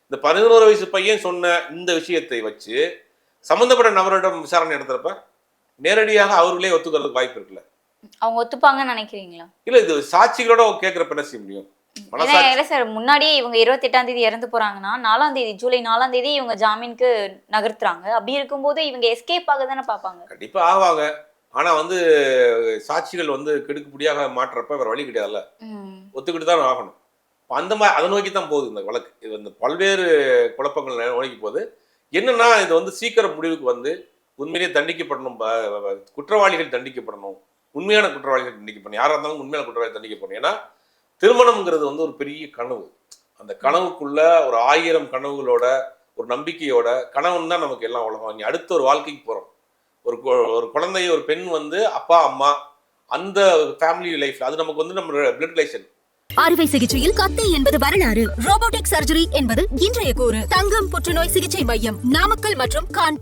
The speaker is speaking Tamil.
இந்த 11 வயசு பையன் சொன்ன இந்த விஷயத்தை வச்சு சம்பந்தப்பட்ட நபரிடம் விசாரணை நடத்துறப்ப நேரடியாக அவர்களே ஒத்துக்கிறதுக்கு வாய்ப்பு இருக்குல்ல. அவங்க ஒத்துப்பாங்கன்னு நினைக்கிறீங்களா? இல்ல இது சாட்சிகளோட கேட்கறப்ப என்ன செய்ய முடியும்? இல்ல சார், முன்னாடியே இவங்க 28ஆம் தேதி இறந்து போறாங்கன்னா ஜூலை 4ஆம் தேதி இவங்க ஜாமீனுக்கு நகர்த்துறாங்க. அப்படி இருக்கும்போது இவங்க எஸ்கேப் ஆக தானே பாப்பாங்க. கண்டிப்பா ஆவாங்க. ஆனா சாட்சிகள் கெடுக்கும்படியாக மாற்றப்ப வேற வழி கிடையாதுல்ல. ஒத்துக்கிட்டு தான் ஆகணும். அந்த மாதிரி அதை நோக்கி தான் போகுது இந்த வழக்கு. இது பல்வேறு குழப்பங்கள் நோக்கி போகுது. என்னன்னா இது சீக்கிரம் முடிவுக்கு உண்மையிலேயே தண்டிக்கப்படணும். குற்றவாளிகள் தண்டிக்கப்படணும். உண்மையான குற்றவாளிகள் தண்டிக்கப்படணும். யாராக இருந்தாலும் உண்மையான குற்றவாளிகள் தண்டிக்கப்படணும். ஏன்னா திருமணம்ங்கிறது ஒரு பெரிய கனவு. அந்த கனவுக்குள்ள ஒரு 1000 கனவுகளோட ஒரு நம்பிக்கையோட கனவுன்னு தான் நமக்கு எல்லாம் உலகம். நீ அடுத்த ஒரு வாழ்க்கைக்கு போறோம். ஒரு குழந்தை ஒரு பெண் அப்பா அம்மா அந்த ஃபேமிலி லைஃப்ல அது நமக்கு நம்ம பிளட் ரிலேஷன். அறுவை சிகிச்சையில் கத்தை என்பது வரலாறு. ரோபோட்டிக் சர்ஜரி என்பது இன்றைய கூறு. தங்கம் புற்றுநோய் சிகிச்சை மையம் நாமக்கல் மற்றும் கான்பூர்.